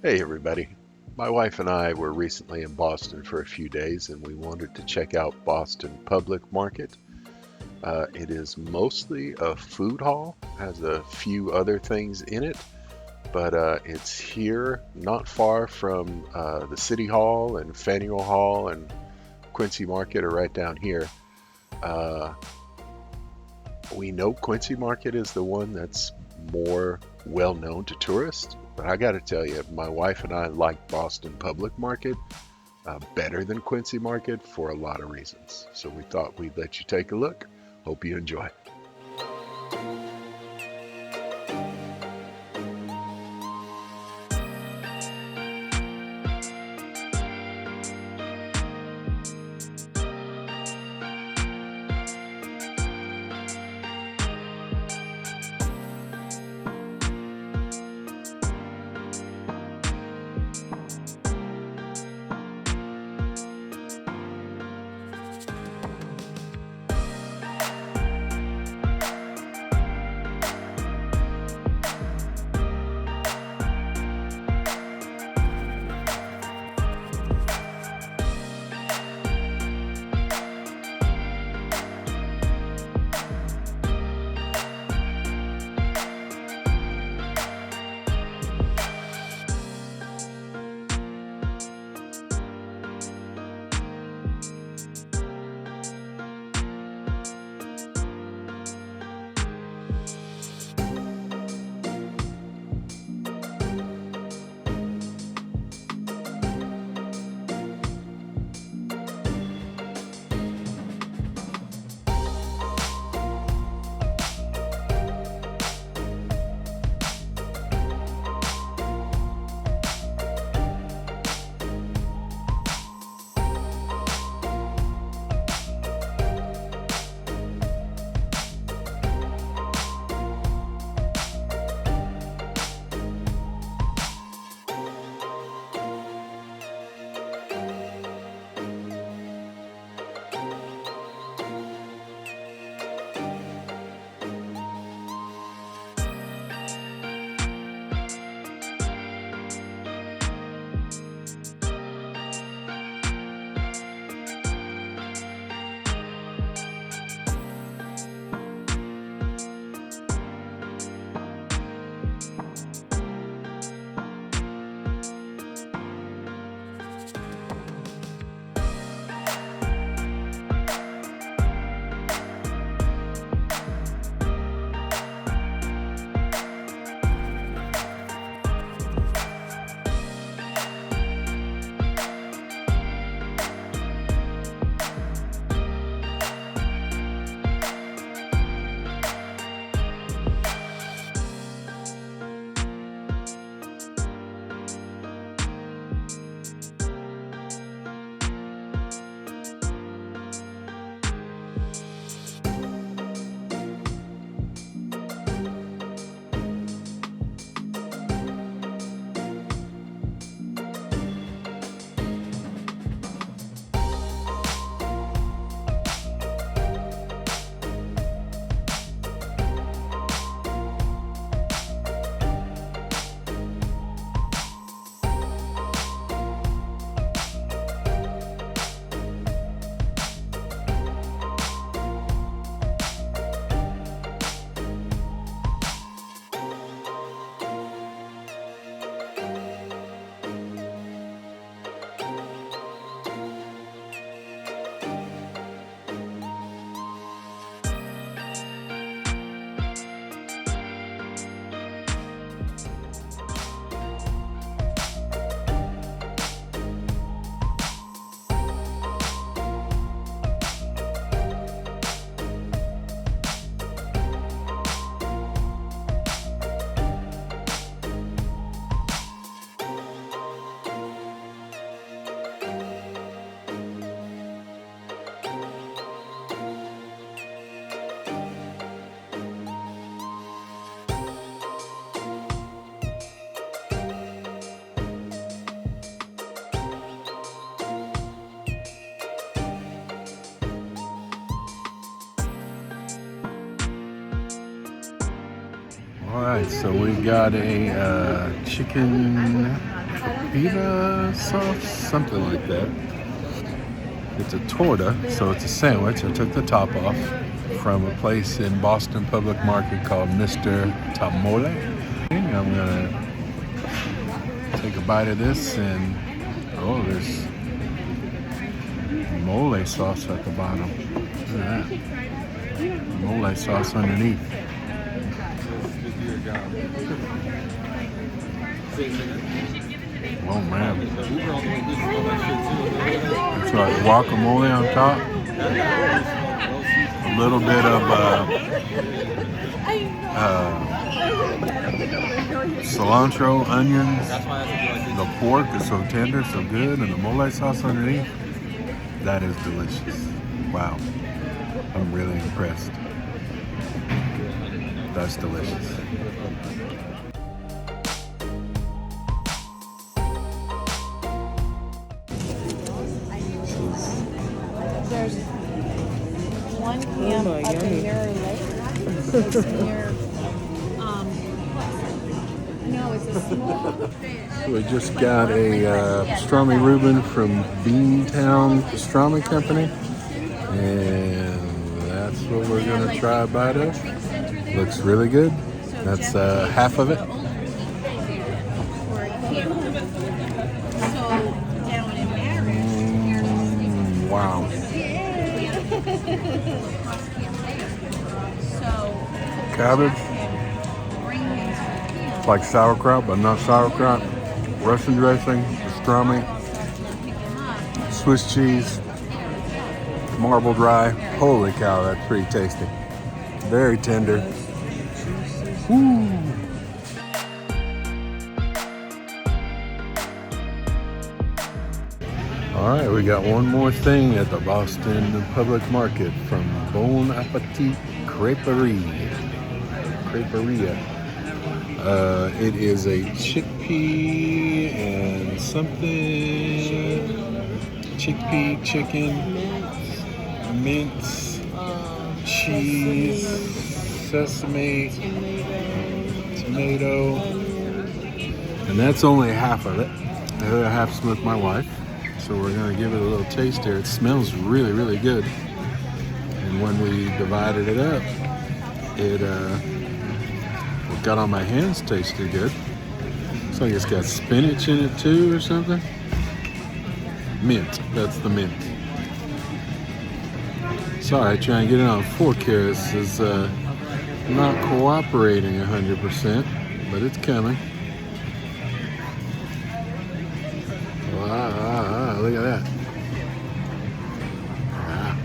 Hey everybody. My wife and I were recently in Boston for a few days and we wanted to check out Boston Public Market. It is mostly a food hall, has a few other things in it, but it's here not far from the City Hall and Faneuil Hall and Quincy Market are right down here. Uh, we know Quincy Market is the one that's more well known to tourists, but I got to tell you, my wife and I like Boston Public Market better than Quincy Market for a lot of reasons. So we thought we'd let you take a look. Hope you enjoy. All right, so we got a chicken pita sauce, something like that. It's a torta, so it's a sandwich. I took the top off from a place in Boston Public Market called Mr. Tamole. I'm gonna take a bite of this, and oh, there's mole sauce at the bottom. Look at that. Mole sauce underneath. Oh man. It's like guacamole on top. A little bit of cilantro, onions. The pork is so tender, so good, and the mole sauce underneath. That is delicious. Wow. I'm really impressed. That's delicious. There's one camp up in Mirror Lake. It's near, no, it's a small fish. We just got a pastrami Reuben from Beantown Pastrami Company, and that's what we're gonna try a bite of. Looks really good. That's half of it. Wow. Cabbage. It's like sauerkraut, but not sauerkraut. Russian dressing, pastrami, Swiss cheese, marble dry. Holy cow, that's pretty tasty. Very tender. Woo. All right, we got one more thing at the Boston Public Market from Bon Appetit Creperie. It is a chickpea and something. Chickpea, chicken, mince, cheese, sesame, tomato, and that's only half of it. The other half's with my wife. So we're gonna give it a little taste here. It smells really, really good. And when we divided it up, it what got on my hands tasted good. Looks like it's got spinach in it too or something. Mint, that's the mint. Sorry, trying to get it on a fork here. This is not cooperating 100%, but it's coming. Wow, look at that. Wow.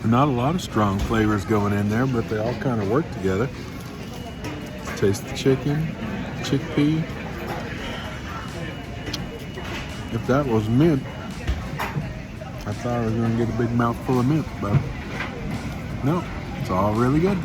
Not a lot of strong flavors going in there, but they all kind of work together. Taste the chicken, chickpea. If that was mint, I thought I was going to get a big mouthful of mint, but no, it's all really good.